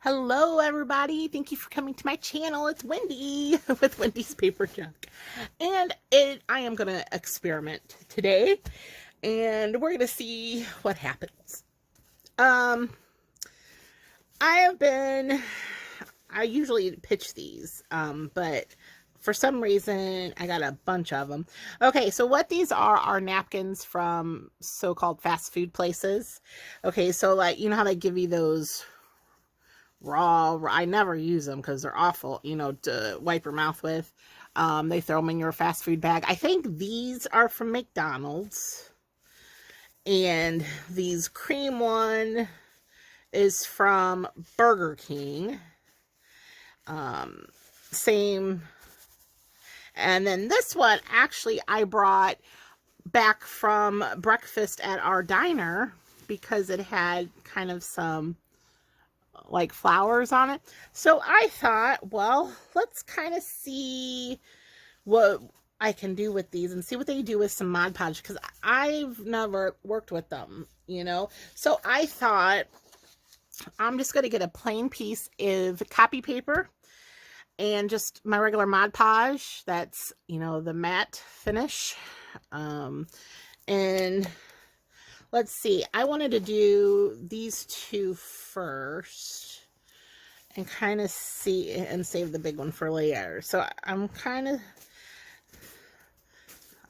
Hello everybody, thank you for coming to my channel. It's Wendy with Wendy's Paper Junk. And I am going to experiment today and we're going to see what happens. I usually pitch these, but for some reason I got a bunch of them. Okay, so what these are napkins from so-called fast food places. Okay, so like, you know how they give you those raw, I never use them because they're awful, you know, to wipe your mouth with. They throw them in your fast food bag. I think these are from McDonald's, and these cream one is from Burger King. Same. And then this one, actually, I brought back from breakfast at our diner because it had kind of some like flowers on it. So I thought, well, let's kind of see what I can do with these and see what they do with some Mod Podge, because I've never worked with them, you know. So I thought I'm just going to get a plain piece of copy paper and just my regular Mod Podge. That's, you know, the matte finish. And let's see, I wanted to do these two first and kind of see and save the big one for later. So I'm kind of,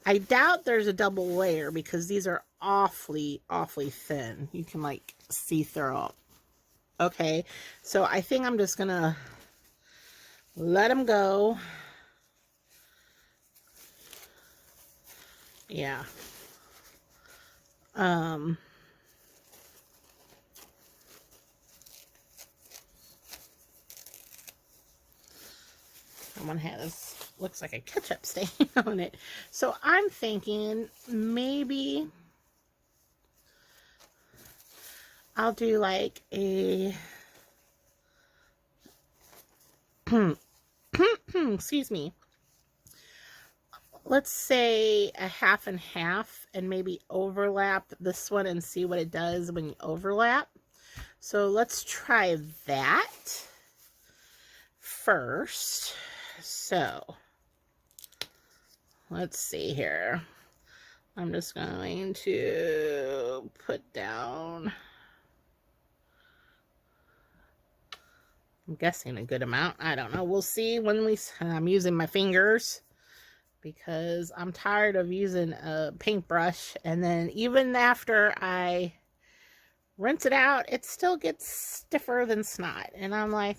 I doubt there's a double layer because these are awfully thin. You can like see through them. Okay, so I think I'm just gonna let them go. Yeah. One has, looks like a ketchup stain on it. So I'm thinking maybe I'll do like a, excuse me, let's say a half and half, and maybe overlap this one and see what it does when you overlap. So let's try that first. So let's see here. I'm just going to put down, I'm guessing a good amount. I don't know. We'll see when I'm using my fingers, because I'm tired of using a paintbrush, and then even after I rinse it out, it still gets stiffer than snot. And I'm like,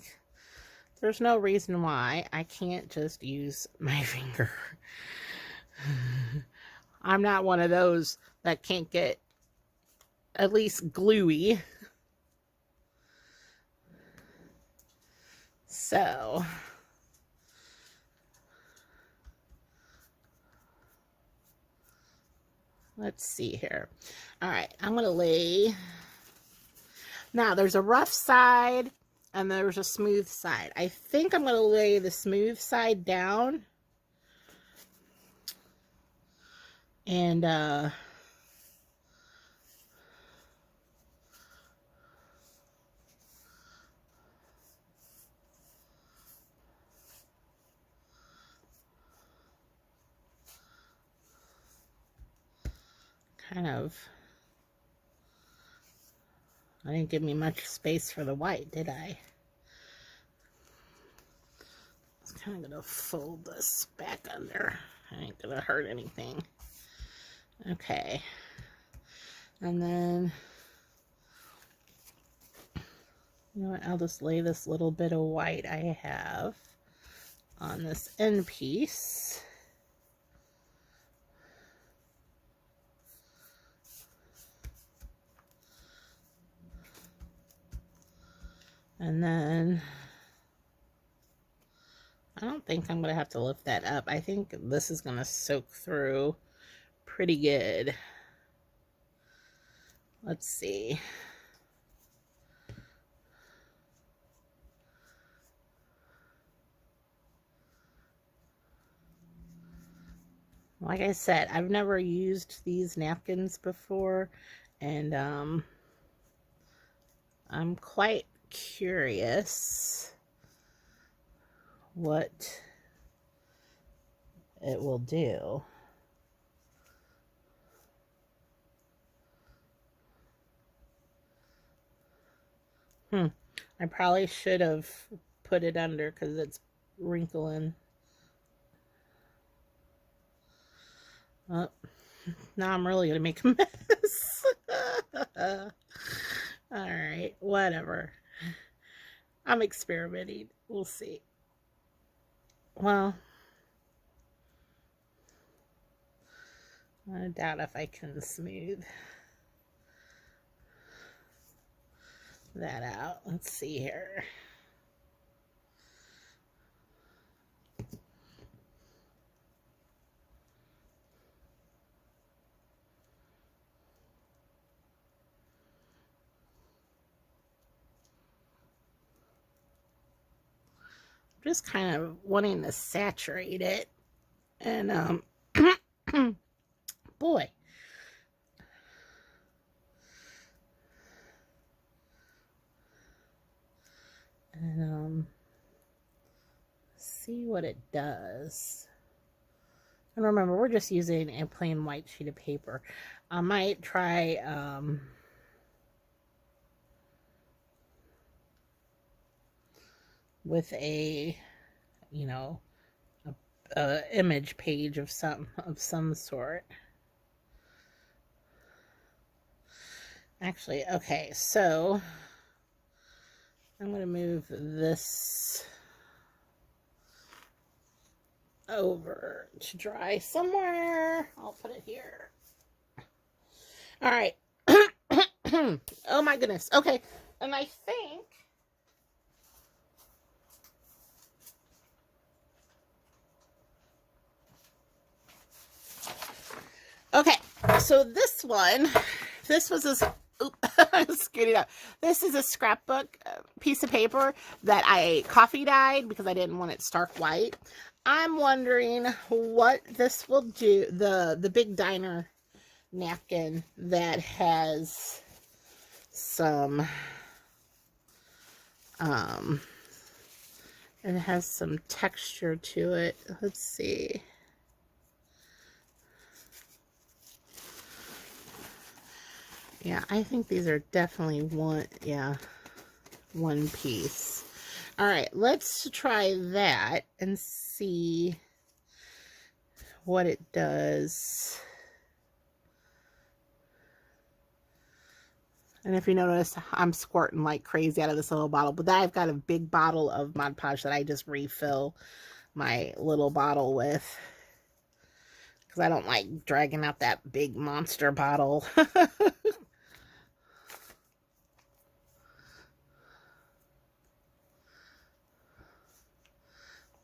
there's no reason why I can't just use my finger. I'm not one of those that can't get at least gluey. So let's see here. All right, I'm going to lay. Now, there's a rough side and there's a smooth side. I think I'm going to lay the smooth side down. And, kind of, I didn't give me much space for the white, did I? It's kind of going to fold this back under. I ain't going to hurt anything. Okay. And then, you know what, I'll just lay this little bit of white I have on this end piece. And then, I don't think I'm going to have to lift that up. I think this is going to soak through pretty good. Let's see. Like I said, I've never used these napkins before, and I'm quite curious what it will do. I probably should have put it under because it's wrinkling. Oh, now I'm really gonna make a mess. Alright, whatever. I'm experimenting. We'll see. Well, I doubt if I can smooth that out. Let's see here. Just kind of wanting to saturate it. And boy. And see what it does. And remember, we're just using a plain white sheet of paper. I might try with a, you know, a image page of some sort. Actually, okay, so I'm going to move this over to dry somewhere. I'll put it here. All right. Oh my goodness. Okay, and I think okay, so this was a scooted up. This is a scrapbook piece of paper that I coffee dyed because I didn't want it stark white. I'm wondering what this will do. The big diner napkin that has some it has some texture to it. Let's see. Yeah, I think these are definitely one piece. All right, let's try that and see what it does. And if you notice, I'm squirting like crazy out of this little bottle, but I've got a big bottle of Mod Podge that I just refill my little bottle with because I don't like dragging out that big monster bottle.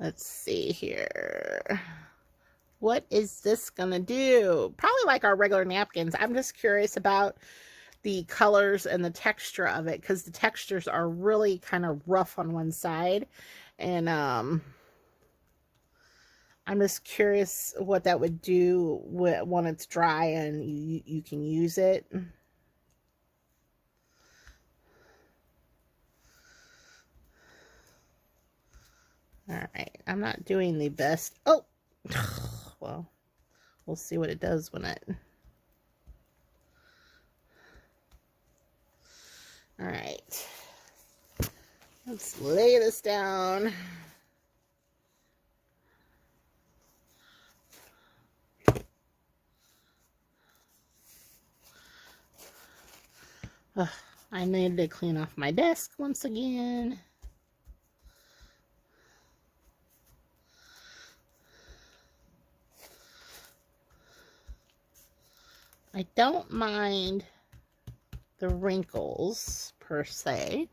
Let's see here. What is this gonna do? Probably like our regular napkins. I'm just curious about the colors and the texture of it because the textures are really kind of rough on one side. And I'm just curious what that would do when it's dry and you can use it. All right, I'm not doing the best. Oh, well, we'll see what it does when it. All right, let's lay this down. I need to clean off my desk once again. I don't mind the wrinkles per se.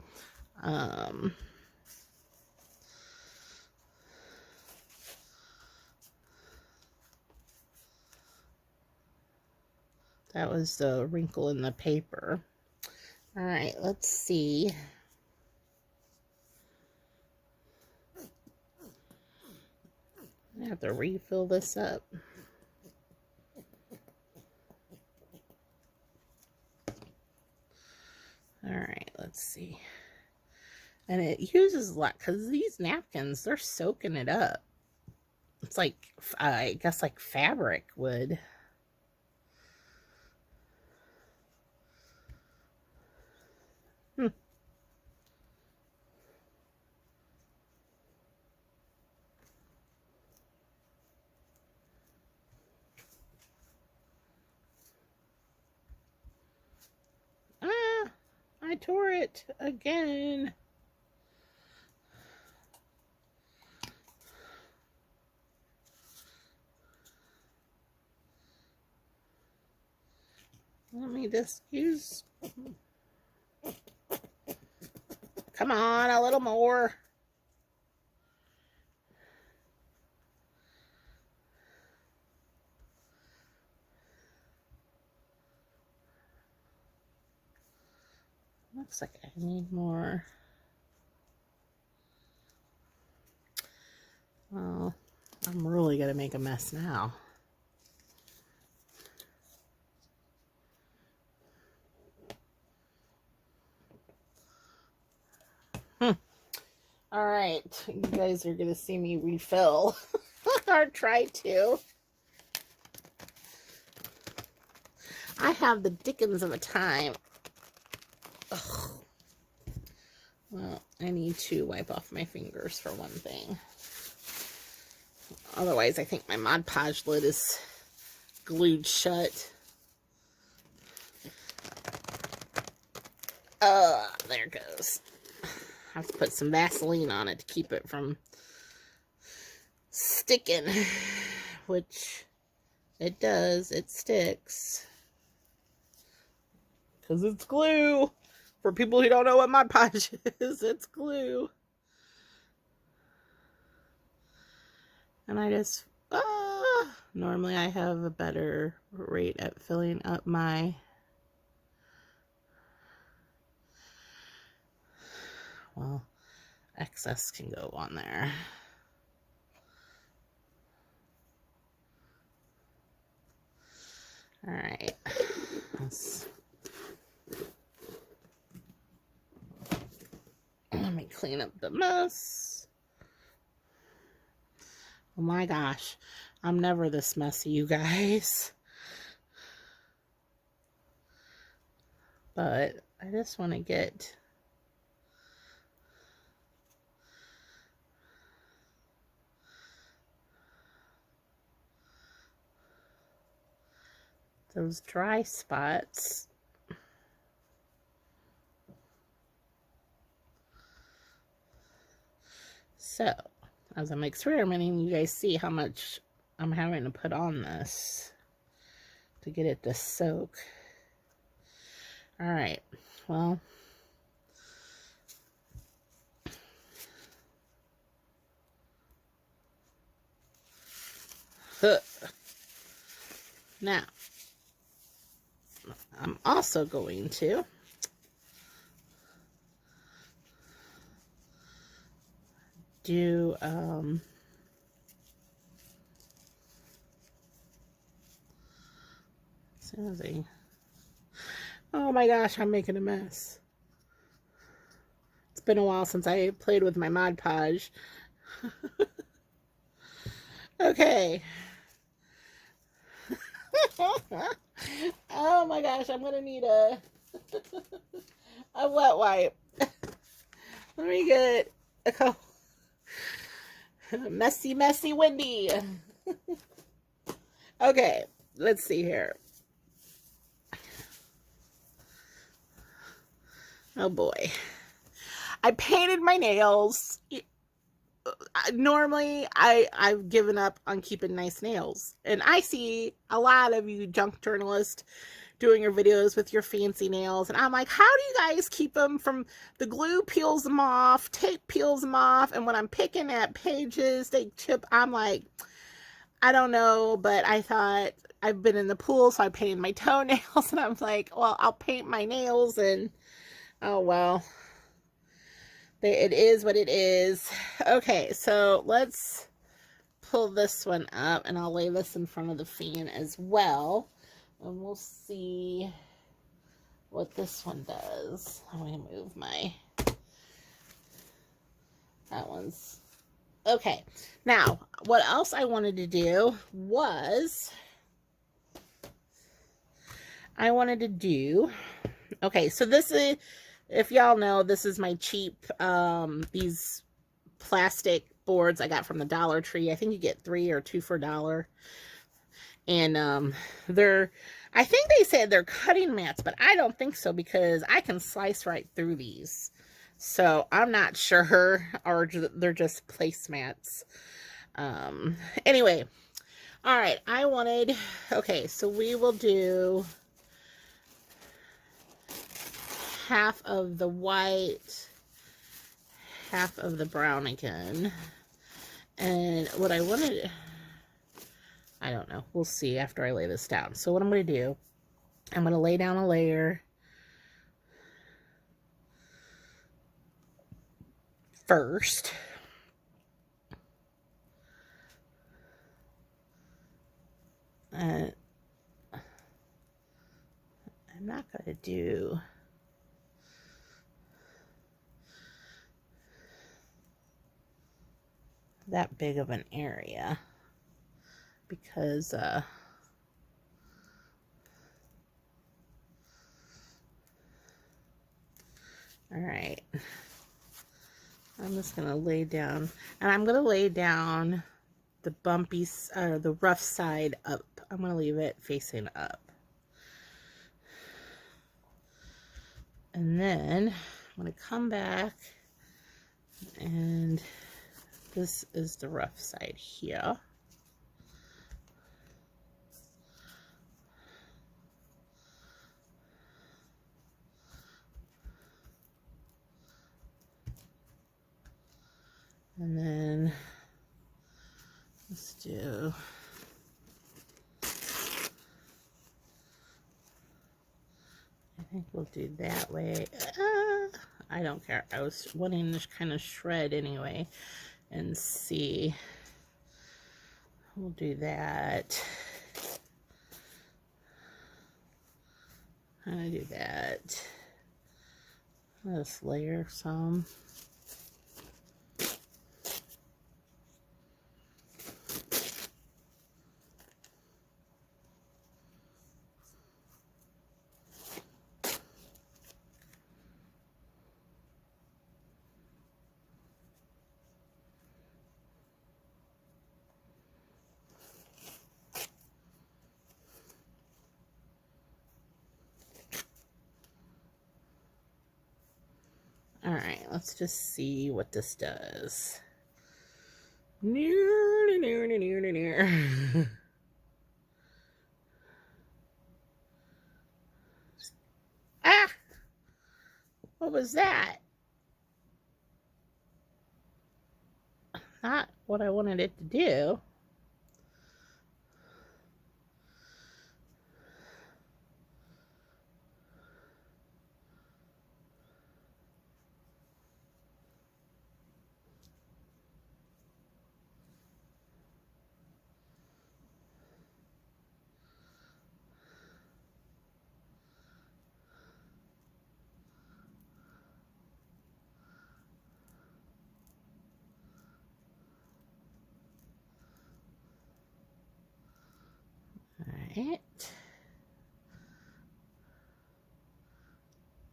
That was the wrinkle in the paper. All right, let's see. I have to refill this up. All right, let's see. And it uses a lot because these napkins, they're soaking it up. It's like, I guess like fabric would. Ah, I tore it again. Let me just use... Come on, a little more. Looks like I need more. Well, I'm really gonna make a mess now. All right, you guys are gonna see me refill or try to. I have the dickens of a time. Ugh. Well, I need to wipe off my fingers for one thing. Otherwise, I think my Mod Podge lid is glued shut. There it goes. I have to put some Vaseline on it to keep it from sticking, which it does. It sticks because it's glue. For people who don't know what Mod Podge is, it's glue. And I just, normally I have a better rate at filling up my, well, excess can go on there. All right, let me clean up the mess. Oh my gosh, I'm never this messy, you guys. But I just want to get those dry spots. So, as I'm experimenting, you guys see how much I'm having to put on this to get it to soak. All right, well, now, I'm also going to do, oh my gosh, I'm making a mess. It's been a while since I played with my Mod Podge. Okay. Oh my gosh, I'm gonna need a wet wipe. Let me get a couple. Messy, messy, windy. Okay, let's see here. Oh boy. I painted my nails. Normally, I've given up on keeping nice nails. And I see a lot of you junk journalists doing your videos with your fancy nails. And I'm like, how do you guys keep them from, the glue peels them off, tape peels them off. And when I'm picking at pages, they chip. I'm like, I don't know, but I thought, I've been in the pool, so I painted my toenails. And I'm like, well, I'll paint my nails and, oh, well, it is what it is. Okay, so let's pull this one up, and I'll lay this in front of the fan as well. And we'll see what this one does. I'm going to move my That one's okay. Now, what else I wanted to do was okay, so this is, if y'all know, this is my cheap these plastic boards I got from the Dollar Tree. I think you get 3 or 2 for $1. And they're, I think they said they're cutting mats, but I don't think so because I can slice right through these. So I'm not sure, or they're just placemats. Anyway, all right, okay, so we will do half of the white, half of the brown again. And what I wanted, I don't know, we'll see after I lay this down. So what I'm going to do, I'm going to lay down a layer first. I'm not going to do that big of an area because all right, I'm just gonna lay down, and I'm gonna lay down the bumpy, the rough side up. I'm gonna leave it facing up, and then I'm gonna come back, and this is the rough side here. And then let's do, I think we'll do that way. I don't care. I was wanting to kind of shred anyway and see. We'll do that. I'm gonna do that. Let's layer some. All right, let's just see what this does. Ah! What was that? Not what I wanted it to do. All right.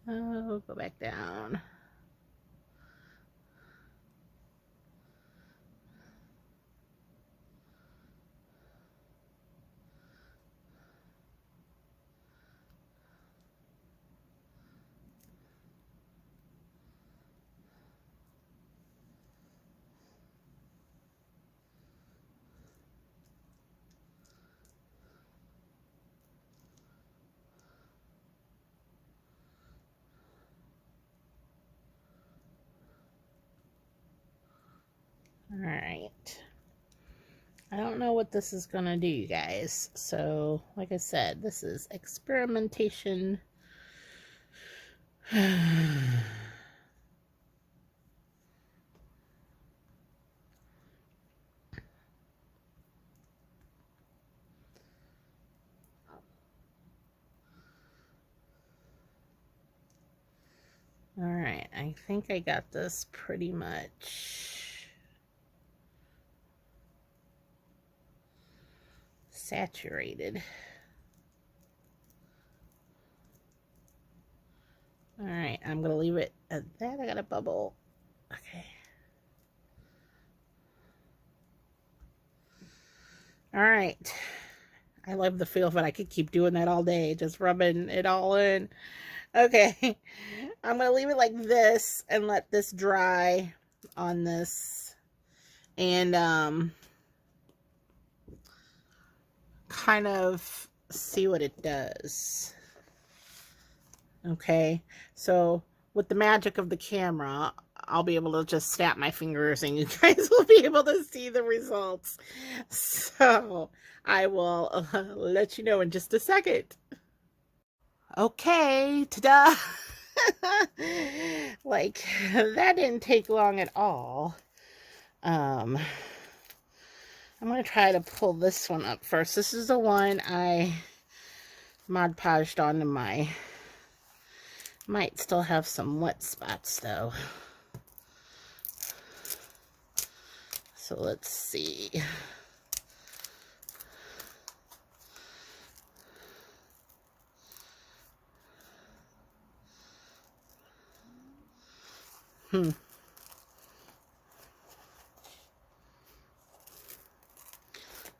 Oh, go back down. All right. I don't know what this is gonna do, you guys. So, like I said, this is experimentation. All right, I think I got this pretty much saturated. All right, I'm gonna leave it at that. I got a bubble. Okay. All right. I love the feel of it. I could keep doing that all day, just rubbing it all in. Okay. I'm gonna leave it like this and let this dry on this. And kind of see what it does. Okay, so with the magic of the camera, I'll be able to just snap my fingers and you guys will be able to see the results. So I will let you know in just a second. Okay, ta-da! Like, that didn't take long at all. I'm going to try to pull this one up first. This is the one I Mod Podged onto my... Might still have some wet spots though. So let's see.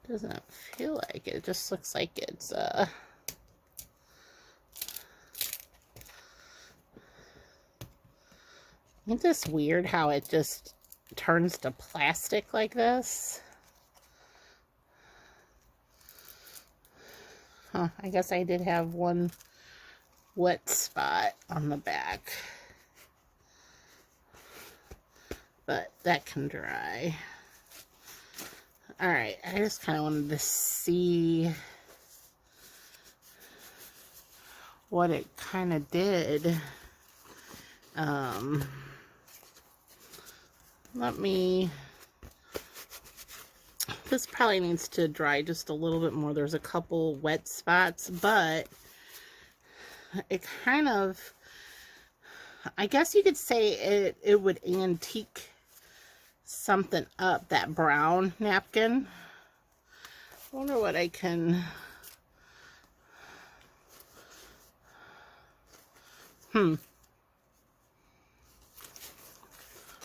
Doesn't feel like it. It just looks like it's Isn't this weird how it just turns to plastic like this? Huh, I guess I did have one wet spot on the back. But that can dry. Alright, I just kind of wanted to see what it kind of did. This probably needs to dry just a little bit more. There's a couple wet spots, but it kind of, I guess you could say it would antique something up, that brown napkin. I wonder what I can...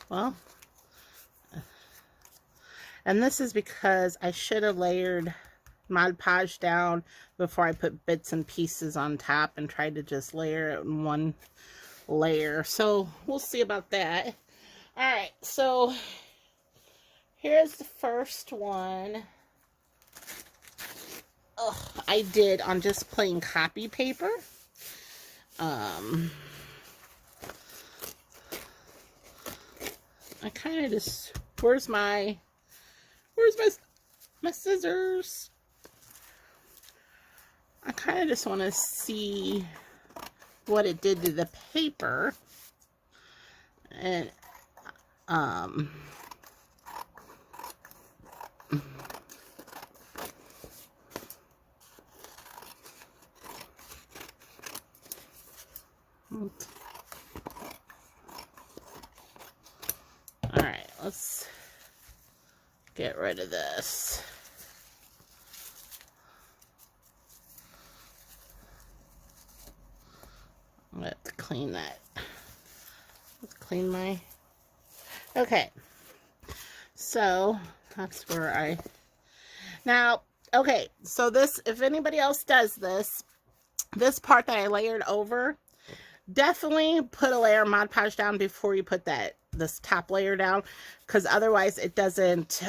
Well, and this is because I should have layered Mod Podge down before I put bits and pieces on top and tried to just layer it in one layer. So we'll see about that. Alright, so here's the first one. I did on just plain copy paper. I kind of just, where's my scissors? I kind of just want to see what it did to the paper. And alright, let's get rid of this. I'm gonna have to clean that. Let's clean my... Okay. So, that's where I... Now, okay, so this, if anybody else does this, this part that I layered over, definitely put a layer of Mod Podge down before you put this top layer down, because otherwise it doesn't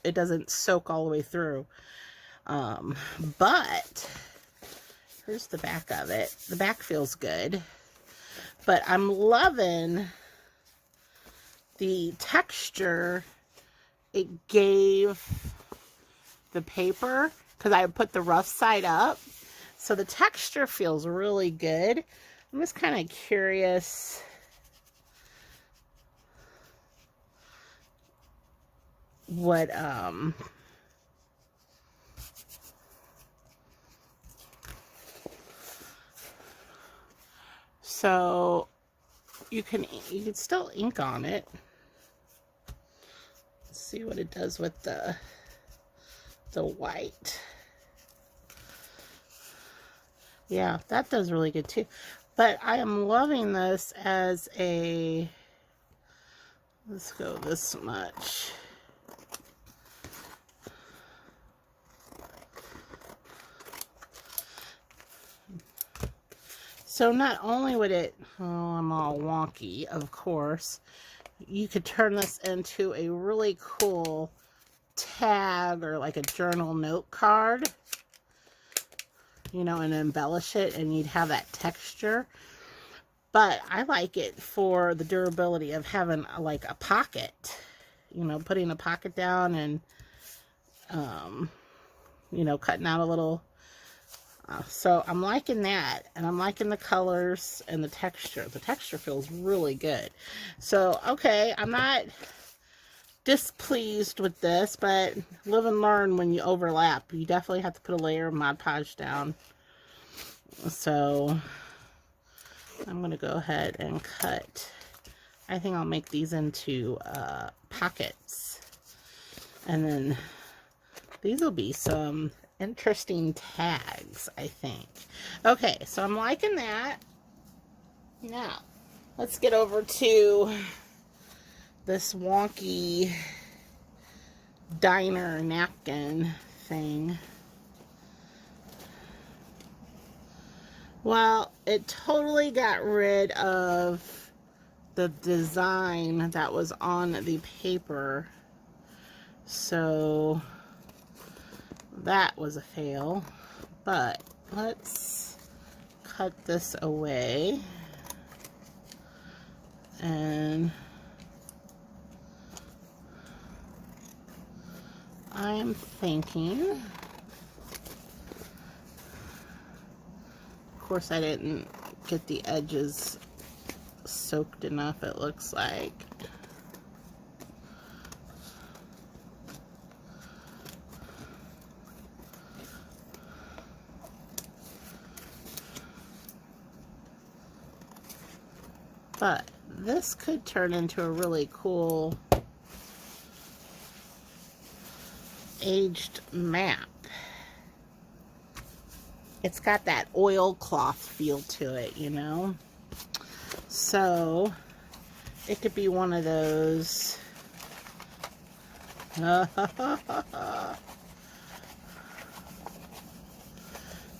it doesn't soak all the way through. But here's the back of it. The back feels good, but I'm loving the texture it gave the paper, because I put the rough side up, so the texture feels really good. I'm just kind of curious what so you can still ink on it. Let's see what it does with the the white. Yeah, that does really good too. But I am loving this as a, let's go this much. So not only would it, oh, I'm all wonky, of course, you could turn this into a really cool tag or like a journal note card, you know, and embellish it, and you'd have that texture. But I like it for the durability of having like a pocket, you know, putting a pocket down and, you know, cutting out a little. So I'm liking that, and I'm liking the colors and the texture. The texture feels really good. So, okay, I'm not displeased with this, but live and learn when you overlap. You definitely have to put a layer of Mod Podge down. So I'm going to go ahead and cut. I think I'll make these into pockets. And then these will be some interesting tags, I think. Okay, so I'm liking that. Now, let's get over to this wonky diner napkin thing. Well, it totally got rid of the design that was on the paper. So that was a fail. But let's cut this away. And I am thinking, of course I didn't get the edges soaked enough, it looks like. But this could turn into a really cool aged map. It's got that oilcloth feel to it, you know? So it could be one of those.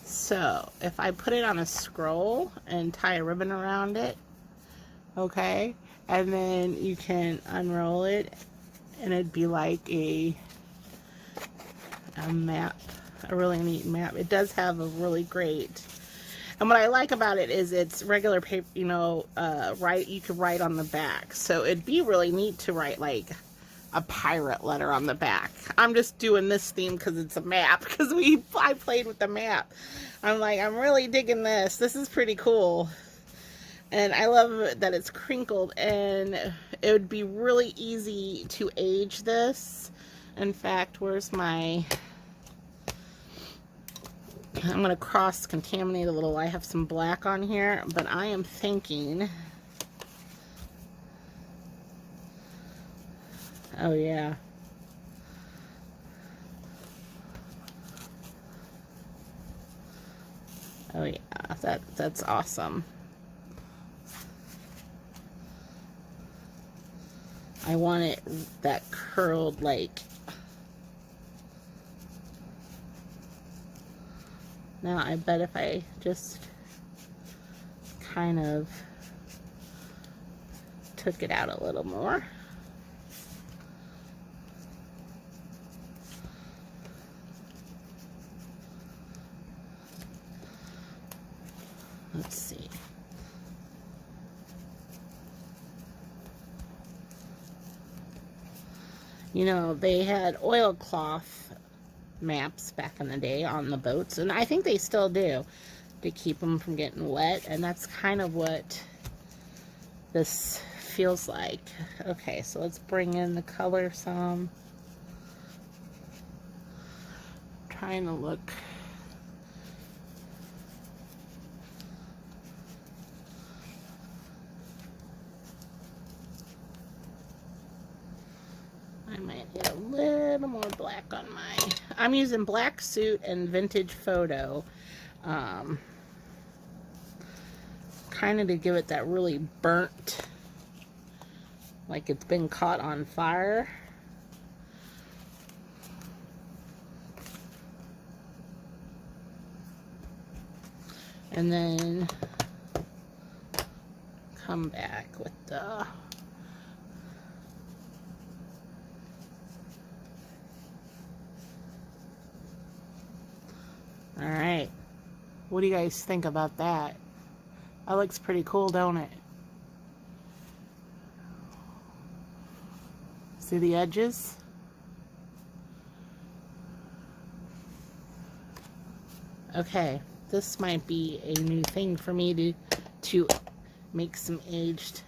So if I put it on a scroll and tie a ribbon around it, okay, and then you can unroll it, and it'd be like a map, a really neat map. It does have a really great, and what I like about it is it's regular paper, you know, you could write on the back. So it'd be really neat to write like a pirate letter on the back. I'm just doing this theme because it's a map, because I played with the map. I'm like, I'm really digging this. This is pretty cool. And I love that it's crinkled, and it would be really easy to age this. In fact, where's my, I'm going to cross-contaminate a little. I have some black on here, but I am thinking, oh yeah. Oh yeah, that's awesome. I want it that curled, like, now I bet if I just kind of took it out a little more. Let's see. You know, they had oilcloth maps back in the day on the boats, and I think they still do, to keep them from getting wet, and that's kind of what this feels like. Okay, so let's bring in the color some. Trying to look. I might get a little little more black on my... I'm using Black Suit and Vintage Photo. Kind of to give it that really burnt, like it's been caught on fire. And then come back with the... Alright, what do you guys think about that? That looks pretty cool, don't it? See the edges? Okay, this might be a new thing for me to make some aged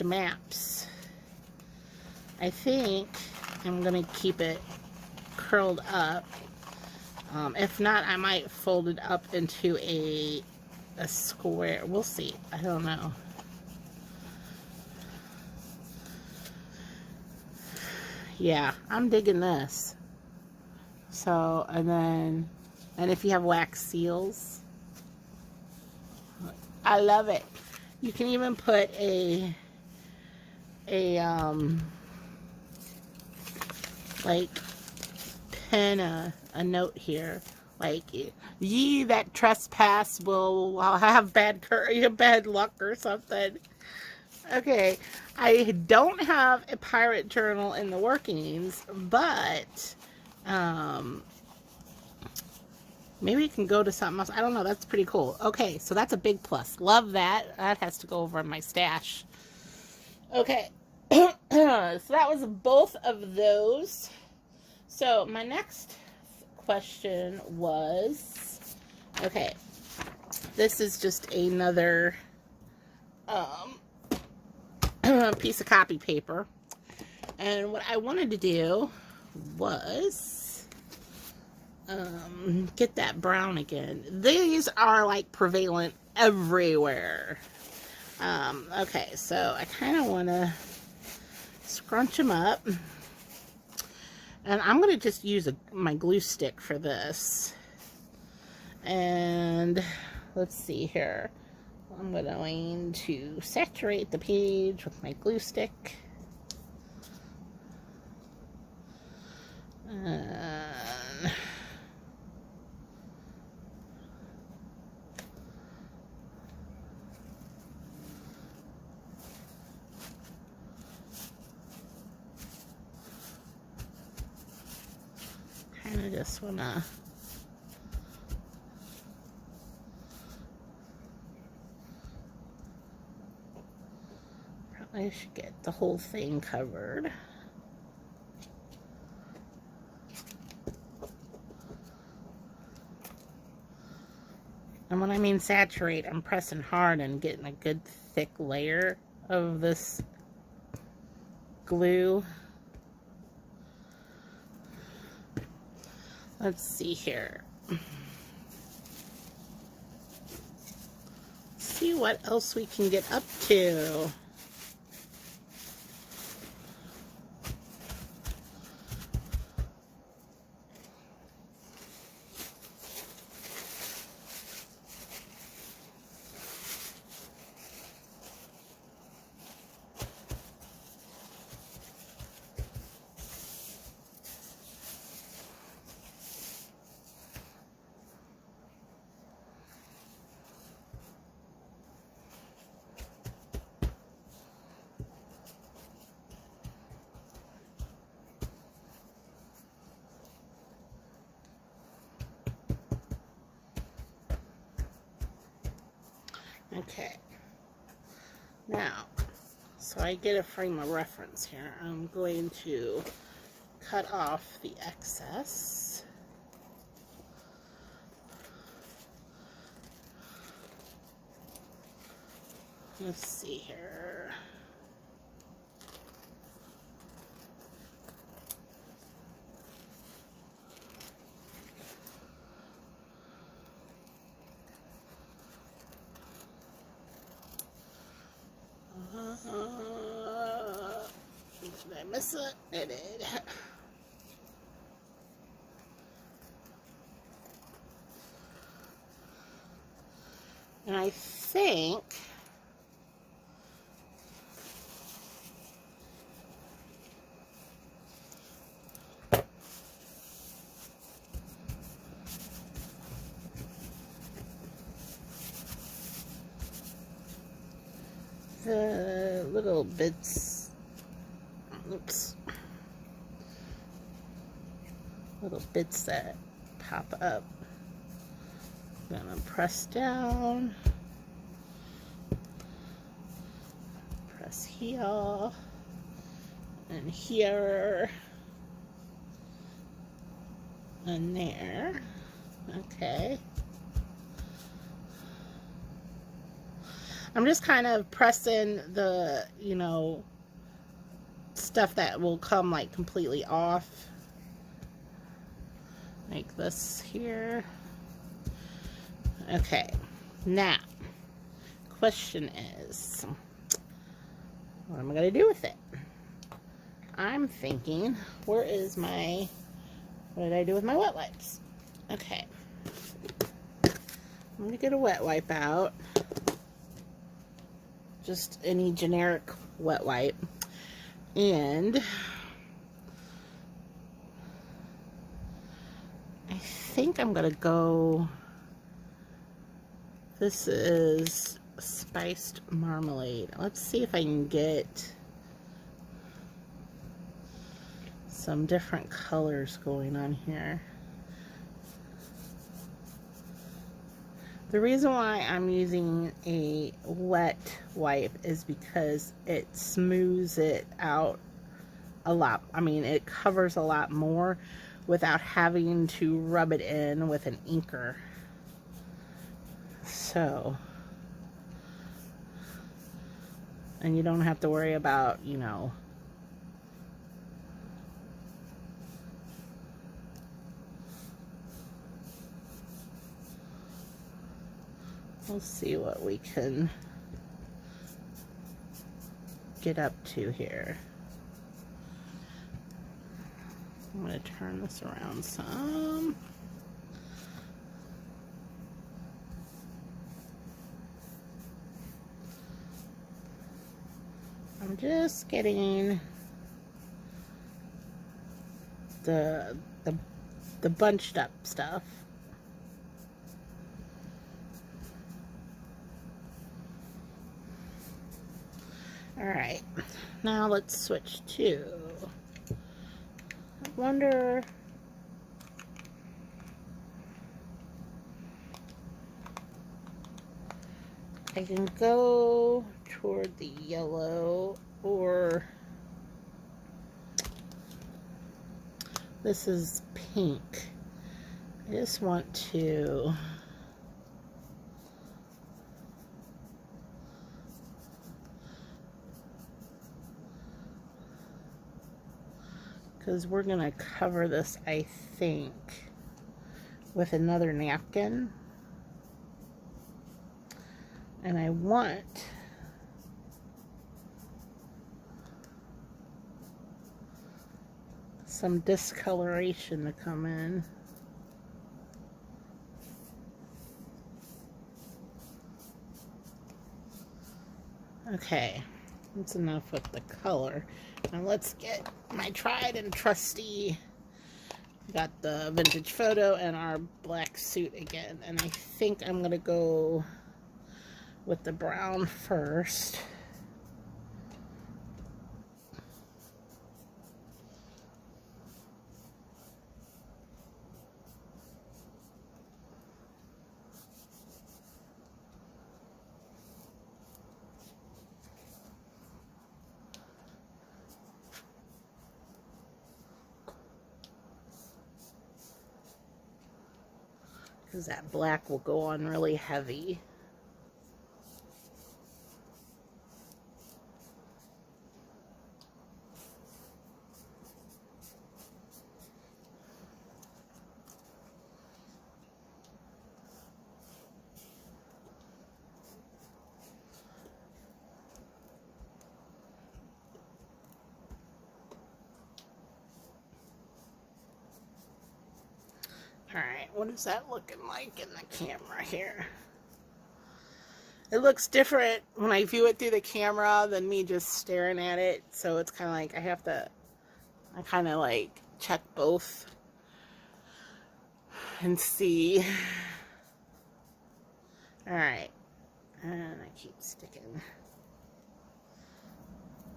maps. I think I'm gonna keep it curled up. If not, I might fold it up into a square. We'll see. I don't know. Yeah, I'm digging this. So, and if you have wax seals, I love it. You can even put like pen a note here, like, ye that trespass will have bad luck or something. Okay, I don't have a pirate journal in the workings, but maybe we can go to something else. I don't know. That's pretty cool. Okay, so that's a big plus. Love that. That has to go over in my stash. Okay, so that was both of those. So my next question was, okay, this is just another piece of copy paper, and what I wanted to do was get that brown again. These are like prevalent everywhere. Okay, so I kind of want to scrunch them up. And I'm going to just use my glue stick for this. And let's see here. I'm going to saturate the page with my glue stick. And kind of just want to probably should get the whole thing covered. And when I mean saturate, I'm pressing hard and getting a good thick layer of this glue. Let's see here. See what else we can get up to. Okay, now, so I get a frame of reference here. I'm going to cut off the excess. Let's see here. Did I miss it? I did. And I think the little bits, oops, little bits that pop up, I'm gonna press down, press here and here and there. Okay. I'm just kind of pressing the, you know, stuff that will come like completely off. Like this here. Okay. Now, question is, what am I going to do with it? I'm thinking, where is my, what did I do with my wet wipes? Okay. I'm going to get a wet wipe out. Just any generic wet wipe. And I think I'm going to go, this is spiced marmalade. Let's see if I can get some different colors going on here. The reason why I'm using a wet wipe is because it smooths it out a lot. I mean, it covers a lot more without having to rub it in with an inker. So, and you don't have to worry about, you know, we'll see what we can get up to here. I'm going to turn this around some. I'm just getting the bunched up stuff. Alright, now let's switch to, I wonder, I can go toward the yellow, or this is pink. I just want to because we're gonna cover this, I think, with another napkin. And I want some discoloration to come in. Okay, that's enough with the color. Now let's get my tried and trusty, got the vintage photo and our black suit again. And I think I'm gonna go with the brown first. Because that black will go on really heavy. Alright, what is that looking like in the camera here? it looks different when I view it through the camera than me just staring at it. So it's kind of like I kind of like check both and see. All right. And I keep sticking.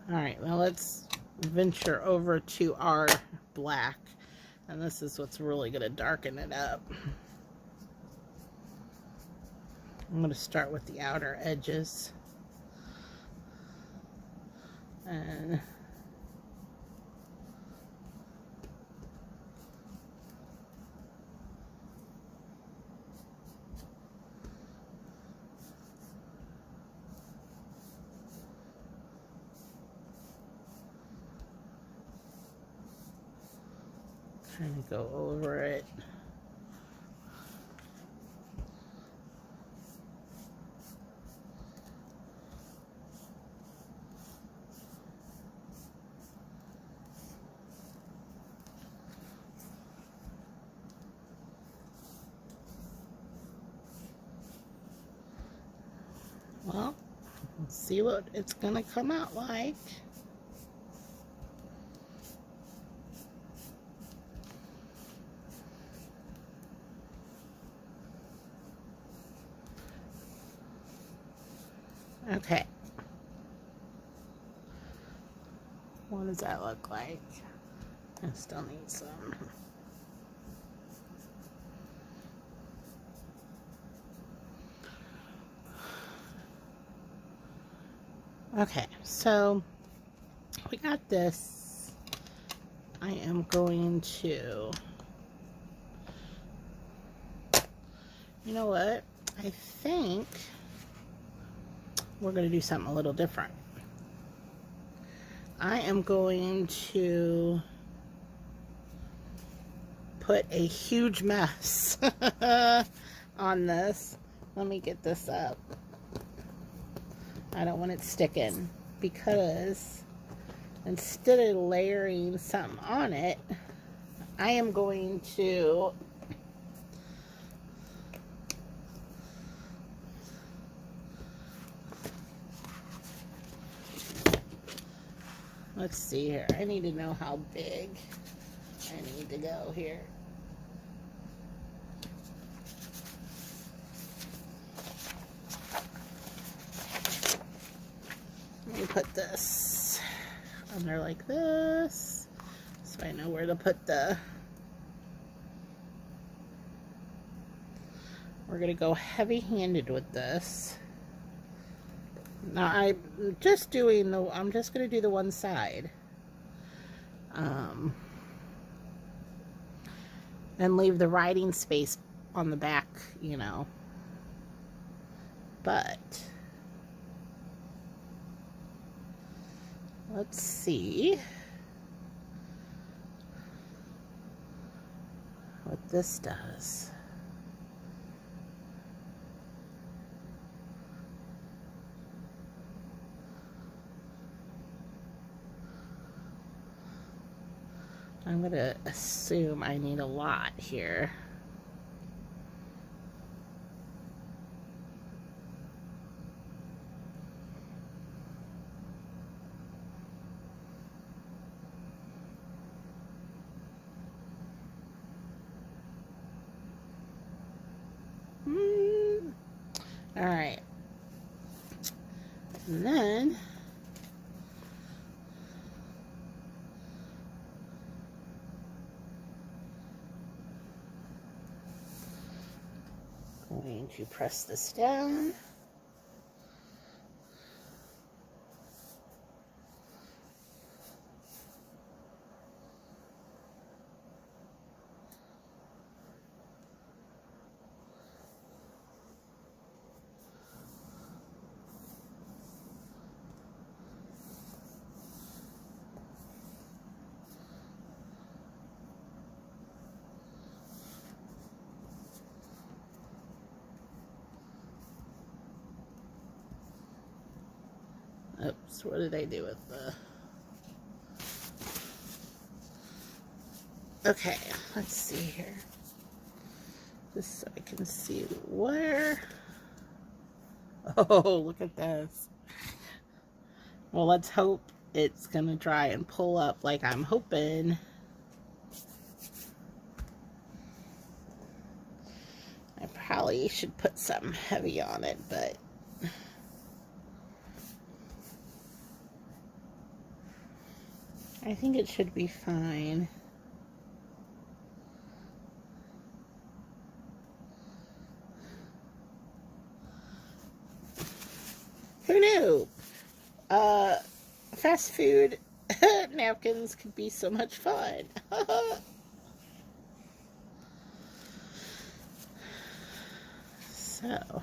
All right, well, let's venture over to our black. And this is what's really going to darken it up. I'm going to start with the outer edges. And kind of go over it. Well, let's see what it's gonna come out like. Okay. What does that look like? I still need some. Okay, so we got this. I am going to, you know what? I think we're going to do something a little different. I am going to put a huge mess on this. Let me get this up. I don't want it sticking, because instead of layering something on it, I am going to let's see here. I need to know how big I need to go here. Let me put this under like this, so I know where to put the, we're gonna go heavy-handed with this. Now I'm just doing the, I'm just gonna do the one side. And leave the writing space on the back, you know. But let's see what this does. I'm going to assume I need a lot here. All right. And then going to press this down. Oops, what did I do with the... Okay, let's see here. Just so I can see where... Oh, Oh, look at this. Well, let's hope it's gonna dry and pull up like I'm hoping. I probably should put something heavy on it, but I think it should be fine. Who knew? Fast food napkins could be so much fun. So,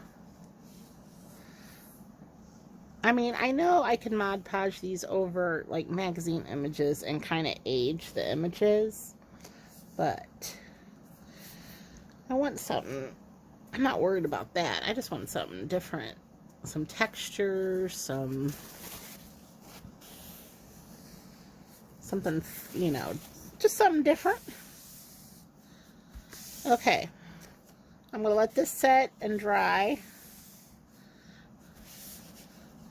I mean, I know I can Mod Podge these over like magazine images and kind of age the images, but I want something. I'm not worried about that. I just want something different. Some texture, something, you know, just something different. Okay. I'm going to let this set and dry.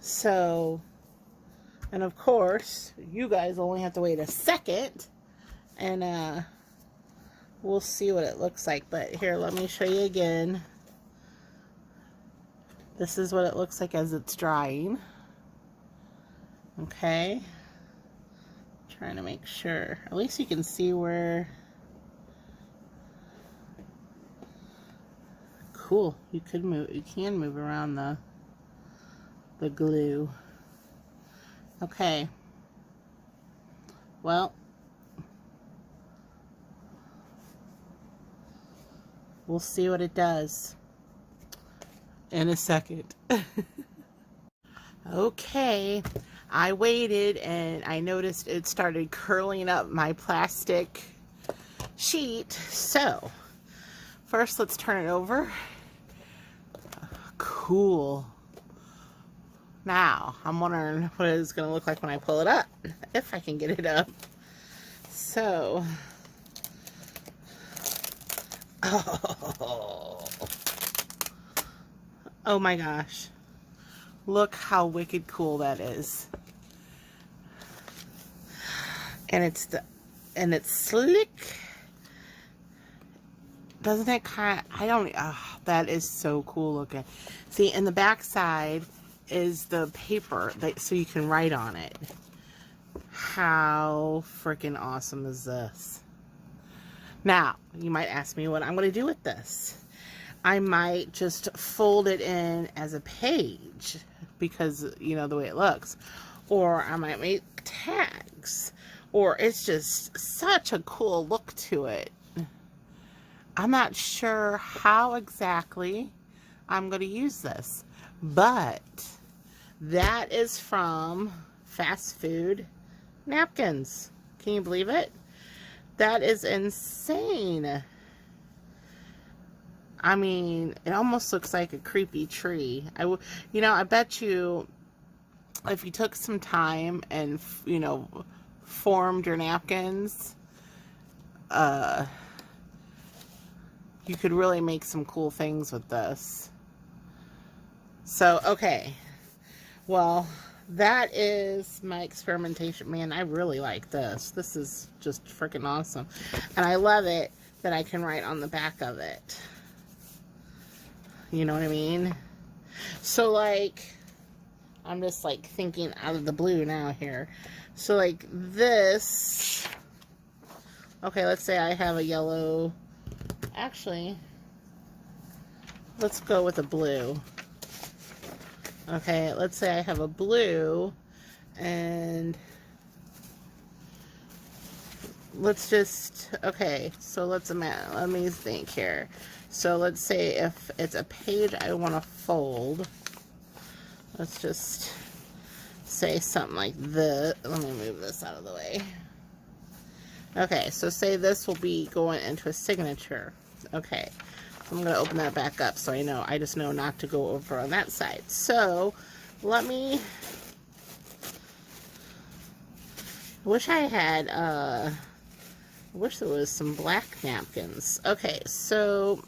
So, and of course, you guys only have to wait a second, and we'll see what it looks like. But here, let me show you again. This is what it looks like as it's drying. Okay. Trying to make sure. At least you can see where. Cool. You can move around the glue. Okay. Well, we'll see what it does in a second. Okay, I waited and I noticed it started curling up my plastic sheet. So, first let's turn it over. Cool. Now, I'm wondering what it's going to look like when I pull it up, if I can get it up. So, oh my gosh. Look how wicked cool that is. And it's slick. Doesn't it kind of, that is so cool looking. See, in the back side is the paper so you can write on it. How freaking awesome is this? Now, you might ask me what I'm going to do with this. I might just fold it in as a page because, you know, the way it looks. Or I might make tags. Or it's just such a cool look to it. I'm not sure how exactly I'm going to use this. But that is from Fast Food Napkins. Can you believe it? That is insane. I mean, it almost looks like a creepy tree. You know, I bet you if you took some time and, you know, formed your napkins, you could really make some cool things with this. So, okay. Well, that is my experimentation. Man, I really like this. This is just freaking awesome. And I love it that I can write on the back of it. You know what I mean? So, like, I'm just, like, thinking out of the blue now here. So, like, this. Okay, let's say I have a yellow. Actually, let's go with a blue. Okay, let's say I have a blue. And let's just, okay, so let me think here. So let's say if it's a page I want to fold, let's just say something like this. Let me move this out of the way. Okay, so say this will be going into a signature. Okay, so I'm going to open that back up so I just know not to go over on that side. So let me, I wish I had, I wish there was some black napkins. Okay, so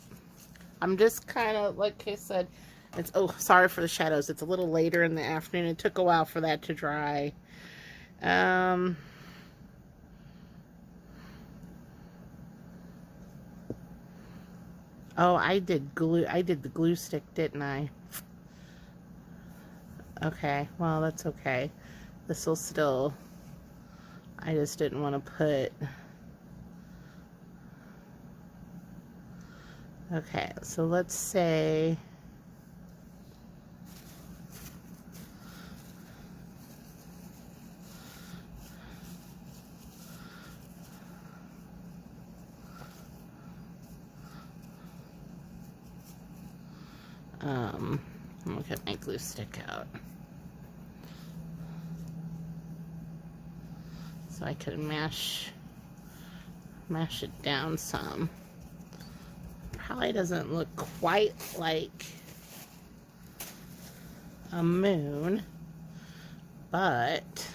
I'm just kind of, like I said, It's, oh, sorry for the shadows. It's a little later in the afternoon. It took a while for that to dry. Oh, I did glue. I did the glue stick, didn't I? Okay, well, that's okay. This will still, I just didn't want to put, okay, so let's say, I'm gonna get my glue stick out so I can mash it down some. Probably doesn't look quite like a moon, but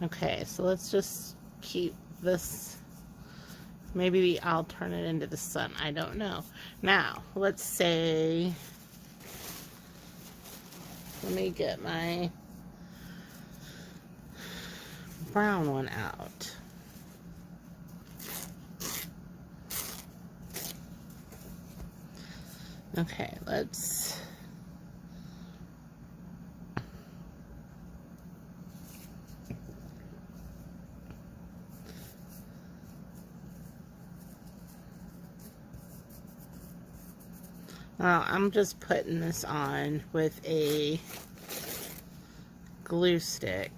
okay, so let's just keep this. Maybe I'll turn it into the sun. I don't know. Now, let's say, let me get my brown one out. Okay, let's, well, I'm just putting this on with a glue stick.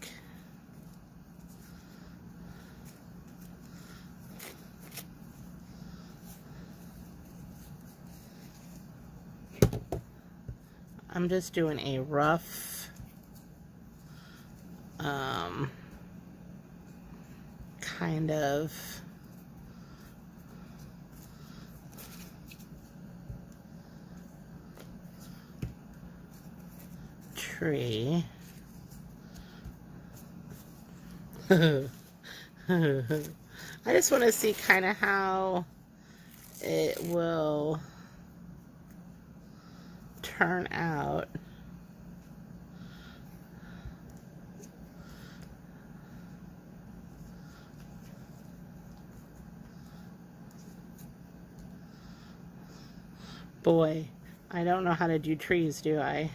I'm just doing a rough kind of tree. I just want to see kind of how it will turn out. Boy, I don't know how to do trees, do I?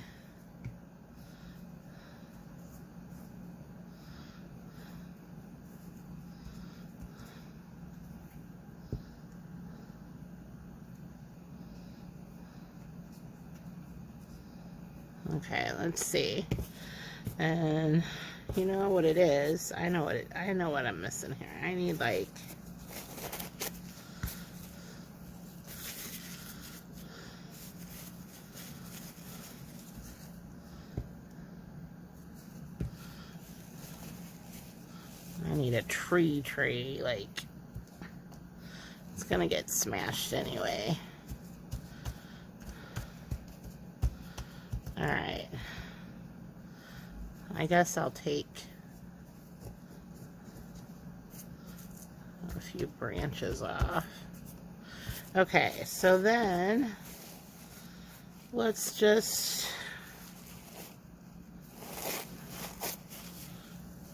Okay, let's see. And you know what it is? I know what I'm missing here. I need like, I need a tree, like, it's gonna get smashed anyway. Alright. I guess I'll take a few branches off. Okay, so then let's just,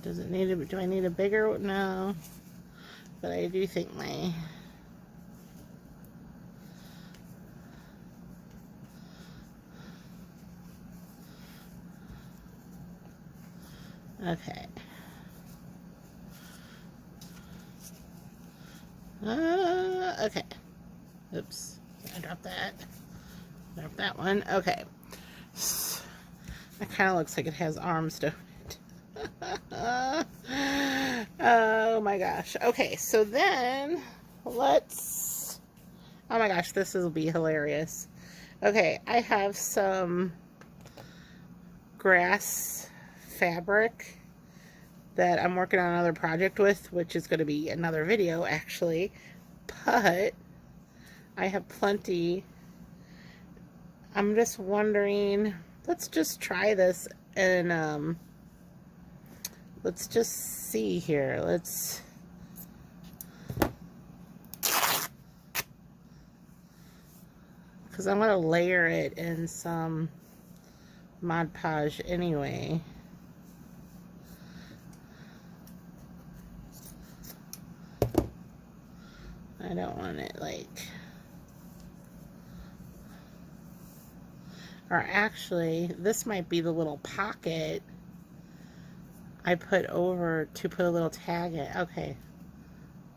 does it need a, do I need a bigger? No, but I do think my, okay. Okay. Oops. I dropped that. Drop that one. Okay. That kind of looks like it has arms, don't it? Oh my gosh. Okay, so then let's, oh my gosh, this will be hilarious. Okay, I have some grass fabric that I'm working on another project with, which is going to be another video actually, but I have plenty. I'm just wondering, let's just try this and let's just see here. Let's... Because I'm going to layer it in some Mod Podge anyway. I don't want it like... Or actually, this might be the little pocket I put over to put a little tag in. Okay.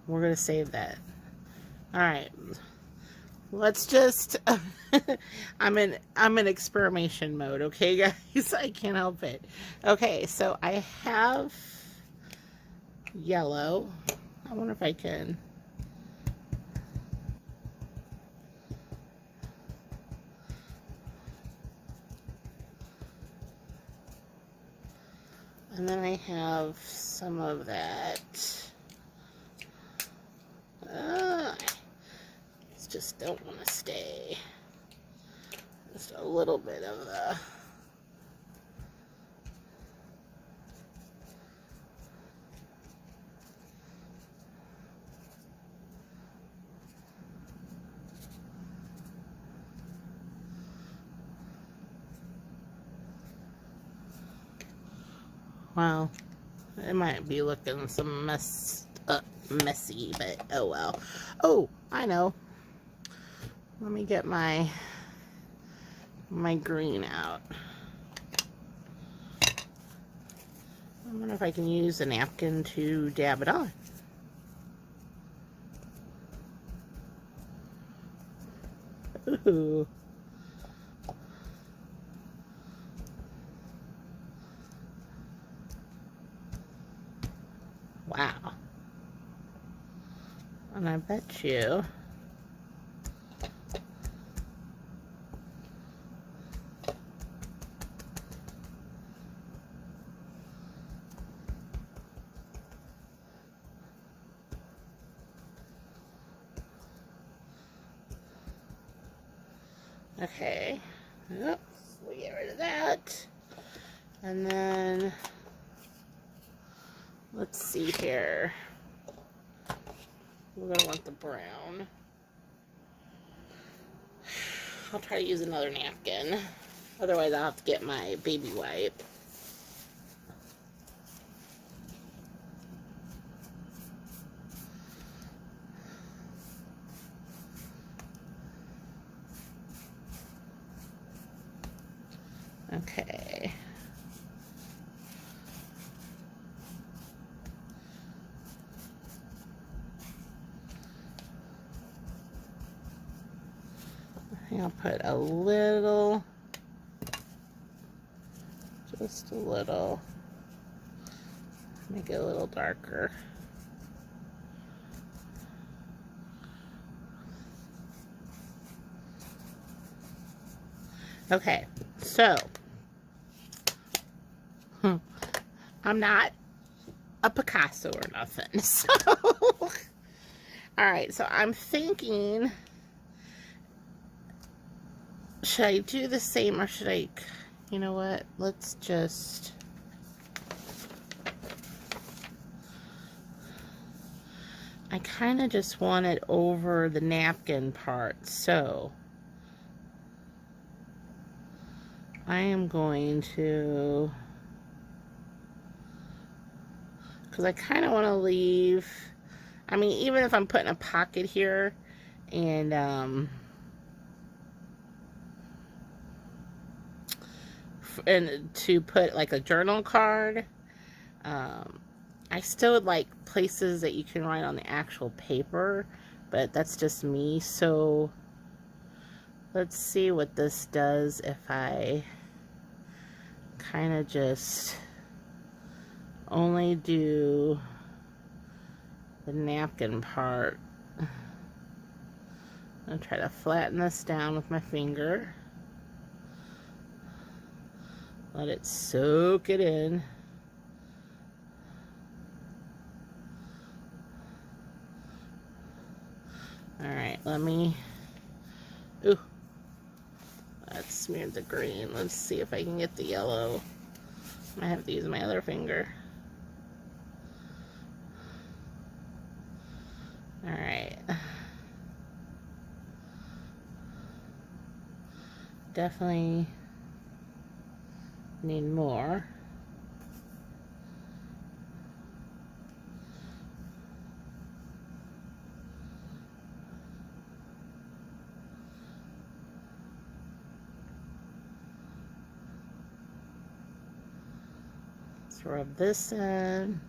We're going to save that. Alright. Let's just... I'm in experimentation mode, okay, guys? I can't help it. Okay, so I have yellow. I wonder if I can... And then I have some of that. Just don't want to stay. Just a little bit of the... Well, it might be looking some messy, but oh well. Oh, I know. Let me get my green out. I wonder if I can use a napkin to dab it on. Ooh. Wow. And I bet you... Okay. Yep. We get rid of that. And then... Let's see here. We're going to want the brown. I'll try to use another napkin. Otherwise, I'll have to get my baby wipe. Okay. I'll put a little, just a little, make it a little darker. Okay, so, I'm not a Picasso or nothing, so, alright, so I'm thinking, should I do the same or should I, you know what, let's just, I kind of just want it over the napkin part, so I am going to, because I kind of want to leave, I mean, even if I'm putting a pocket here, and to put like a journal card, I still would like places that you can write on the actual paper, but that's just me. So let's see what this does if I kind of just only do the napkin part. I'm gonna try to flatten this down with my finger. Let it soak it in. Alright, let me... Ooh. That smeared the green. Let's see if I can get the yellow. I have to use my other finger. definitely need more. Let's rub this in.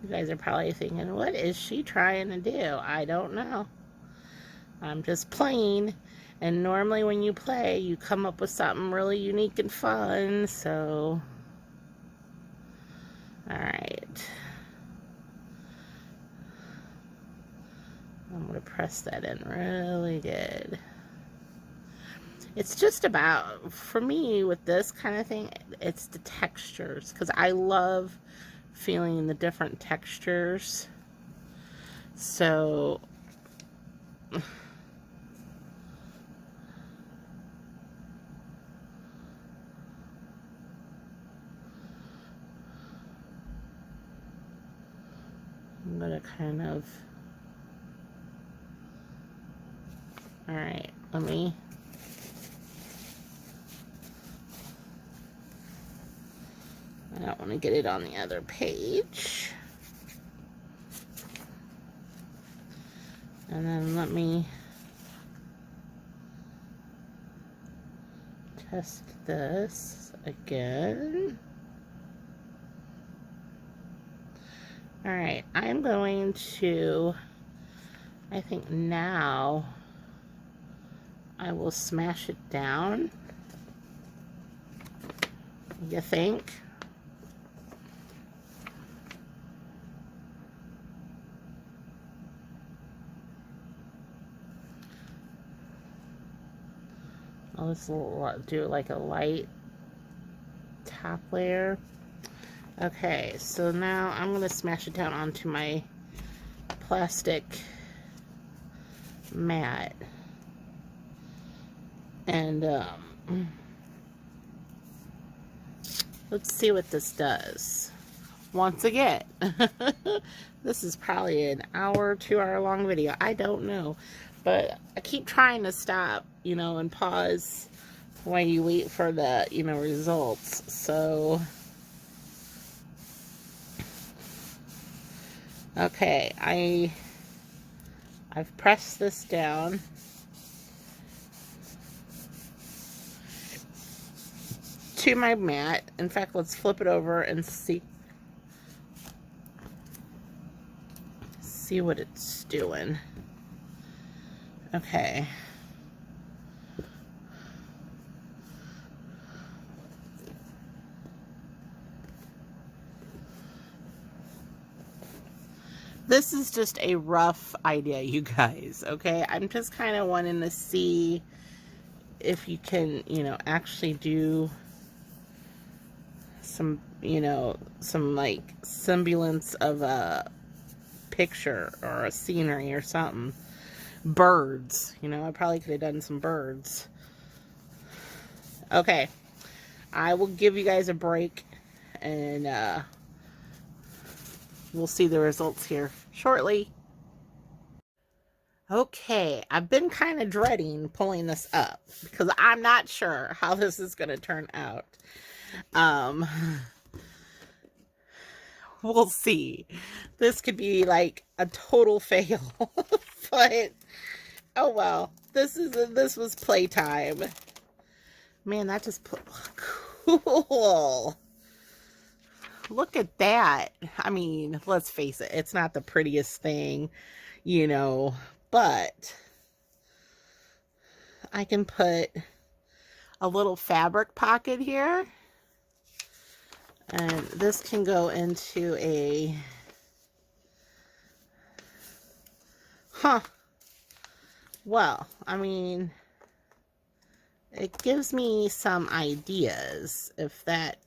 You guys are probably thinking, what is she trying to do? I don't know. I'm just playing. And normally when you play, you come up with something really unique and fun. So, alright. I'm going to press that in really good. It's just about, for me, with this kind of thing, it's the textures. Because I love feeling the different textures. So, I'm going to kind of, alright, let me, I don't want to get it on the other page. And then let me test this again. Alright, I'm going to, I think now, I will smash it down. You think? I'll just do like a light top layer. Okay, so now I'm going to smash it down onto my plastic mat. And let's see what this does. Once again, this is probably an hour, 2 hour long video. I don't know. But I keep trying to stop, you know, and pause while you wait for the, you know, results. So, okay, I've pressed this down. To my mat. In fact, let's flip it over and see what it's doing. Okay. This is just a rough idea, you guys, okay? I'm just kind of wanting to see if you can, you know, actually do some, you know, some like semblance of a picture or a scenery or something. Birds, you know, I probably could have done some birds. Okay, I will give you guys a break and we'll see the results here shortly. Okay, I've been kind of dreading pulling this up because I'm not sure how this is going to turn out. We'll see. This could be like a total fail, but oh well. This was playtime. Man, that just cool. Look at that. I mean, let's face it, it's not the prettiest thing, you know, but I can put a little fabric pocket here. And this can go into a, well, I mean, it gives me some ideas, if that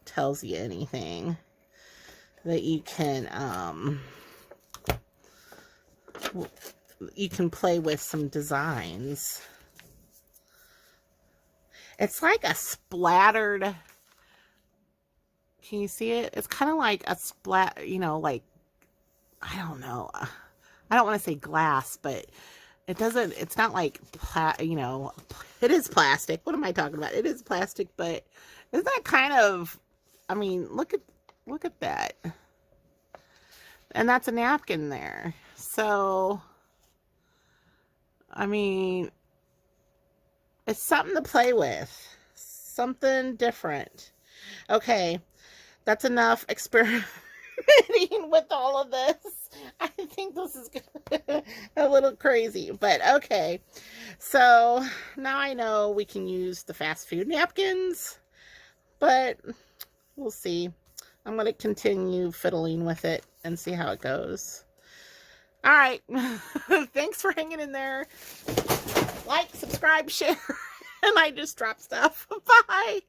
tells you anything, that you can play with some designs. It's like a splattered, can you see it? It's kind of like a splat, you know, like, I don't know. I don't want to say glass, but it doesn't, it's not like, you know, It is plastic. What am I talking about? It is plastic, but isn't that kind of, I mean, look at that. And that's a napkin there. So, I mean, it's something to play with. Something different. Okay, that's enough experimenting with all of this. I think this is a little crazy, but okay. So now I know we can use the fast food napkins, but we'll see. I'm going to continue fiddling with it and see how it goes. All right. Thanks for hanging in there. Like, subscribe, share, and I just drop stuff. Bye.